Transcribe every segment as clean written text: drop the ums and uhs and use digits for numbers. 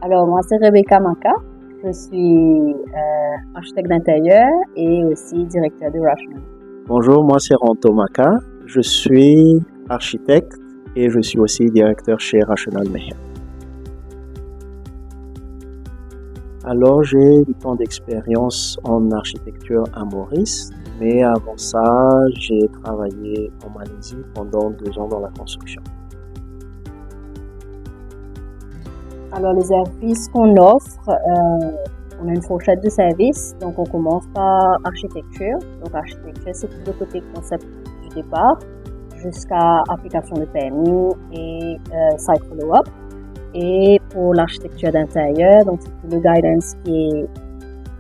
Alors, moi, c'est Rebecca Maka. Je suis architecte d'intérieur et aussi directeur de Rational. Bonjour, moi c'est Ranto Maka. Je suis architecte et je suis aussi directeur chez Rational Mayhem. Alors, j'ai 8 ans d'expérience en architecture à Maurice, mais avant ça, j'ai travaillé en Malaisie pendant 2 ans dans la construction. Alors, les services qu'on offre, on a une fourchette de services. Donc, on commence par architecture. Donc, architecture, c'est tout le côté concept du départ jusqu'à application de permis et site follow-up. Et pour l'architecture d'intérieur, donc c'est tout le guidance qui est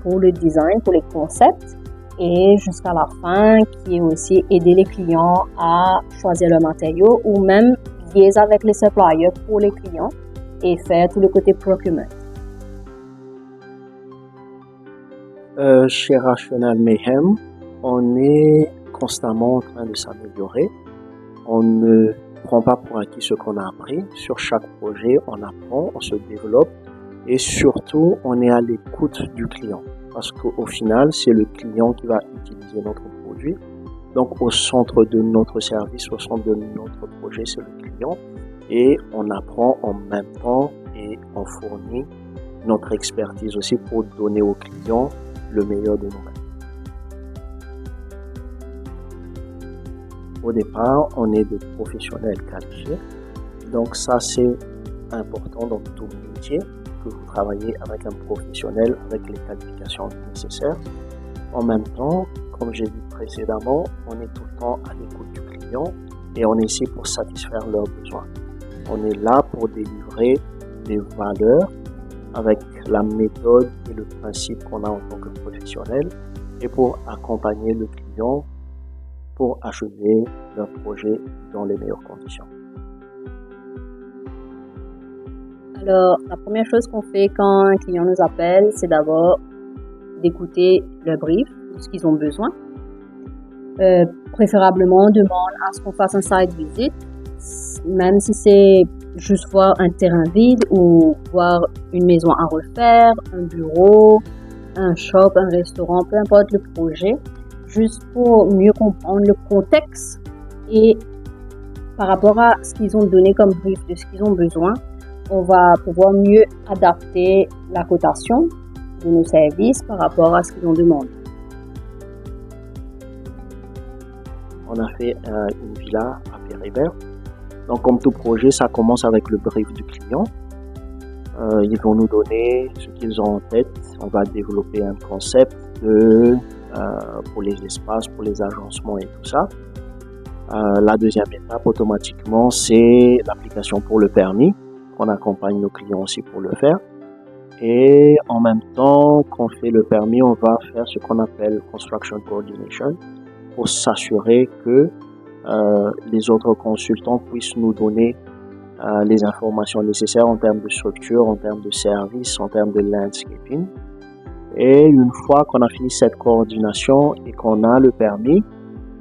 pour le design, pour les concepts, et jusqu'à la fin, qui est aussi aider les clients à choisir leurs matériaux ou même liaison avec les suppliers pour les clients et faire tout le côté procurement. Chez Rational Mayhem, on est constamment en train de s'améliorer. On ne prend pas pour acquis ce qu'on a appris. Sur chaque projet, on apprend, on se développe et surtout, on est à l'écoute du client. Parce qu'au final, c'est le client qui va utiliser notre produit. Donc, au centre de notre service, au centre de notre projet, c'est le client. Et on apprend en même temps et on fournit notre expertise aussi pour donner au client le meilleur de nous-mêmes. Au départ, on est des professionnels qualifiés. Donc ça, c'est important dans tout métier que vous travaillez avec un professionnel avec les qualifications nécessaires. En même temps, comme j'ai dit précédemment, on est tout le temps à l'écoute du client et on est ici pour satisfaire leurs besoins. On est là pour délivrer des valeurs avec la méthode et le principe qu'on a en tant que professionnel et pour accompagner le client pour achever leur projet dans les meilleures conditions. Alors, la première chose qu'on fait quand un client nous appelle, c'est d'abord d'écouter le brief, de ce qu'ils ont besoin. Préférablement, on demande à ce qu'on fasse un site visit, même si c'est juste voir un terrain vide ou voir une maison à refaire, un bureau, un shop, un restaurant, peu importe le projet, juste pour mieux comprendre le contexte et par rapport à ce qu'ils ont donné comme brief, de ce qu'ils ont besoin, on va pouvoir mieux adapter la cotation de nos services par rapport à ce qu'ils ont demandé. On a fait une villa à Péribert. Donc, comme tout projet, ça commence avec le brief du client. Ils vont nous donner ce qu'ils ont en tête. On va développer un concept pour les espaces, pour les agencements et tout ça. La deuxième étape, automatiquement, c'est l'application pour le permis. On accompagne nos clients aussi pour le faire. Et en même temps qu'on fait le permis, on va faire ce qu'on appelle Construction Coordination pour s'assurer que les autres consultants puissent nous donner les informations nécessaires en termes de structure, en termes de service, en termes de landscaping. Et une fois qu'on a fini cette coordination et qu'on a le permis,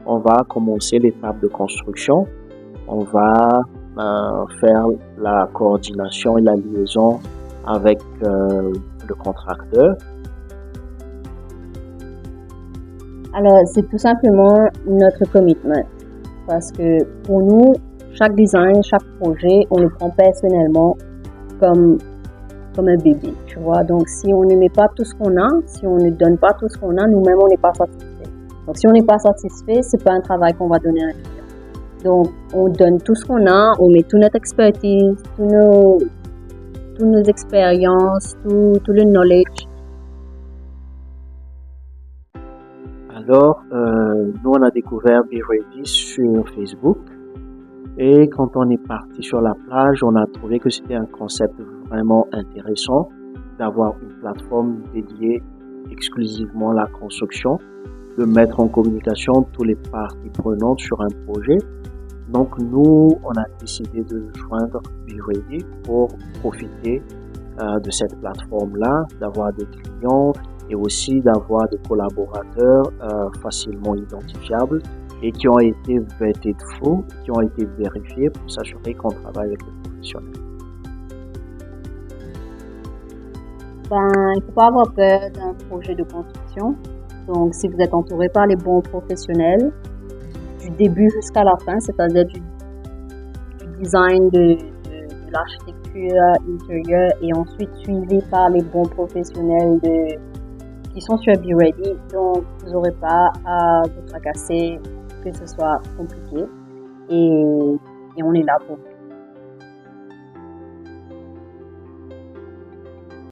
on va commencer l'étape de construction. On va faire la coordination et la liaison avec le contracteur. Alors, c'est tout simplement notre commitment. Parce que pour nous, chaque design, chaque projet, on le prend personnellement comme un bébé, tu vois. Donc, si on ne met pas tout ce qu'on a, si on ne donne pas tout ce qu'on a, nous-mêmes, on n'est pas satisfait. Donc, si on n'est pas satisfait, c'est pas un travail qu'on va donner à un client. Donc, on donne tout ce qu'on a, on met toute notre expertise, toutes nos expériences, tout le knowledge. Alors, nous, on a découvert Be Ready sur Facebook. Et quand on est parti sur la plage, on a trouvé que c'était un concept vraiment intéressant d'avoir une plateforme dédiée exclusivement à la construction, de mettre en communication toutes les parties prenantes sur un projet. Donc nous, on a décidé de joindre Be Ready pour profiter de cette plateforme-là, d'avoir des clients et aussi d'avoir des collaborateurs facilement identifiables et qui ont été vetted full, qui ont été vérifiés pour s'assurer qu'on travaille avec les professionnels. Ben, il faut pas avoir peur d'un projet de construction. Donc, si vous êtes entouré par les bons professionnels, du début jusqu'à la fin, c'est-à-dire du design de l'architecture intérieure et ensuite suivi par les bons professionnels qui sont sur Be Ready. Donc, vous n'aurez pas à vous tracasser que ce soit compliqué et on est là pour vous.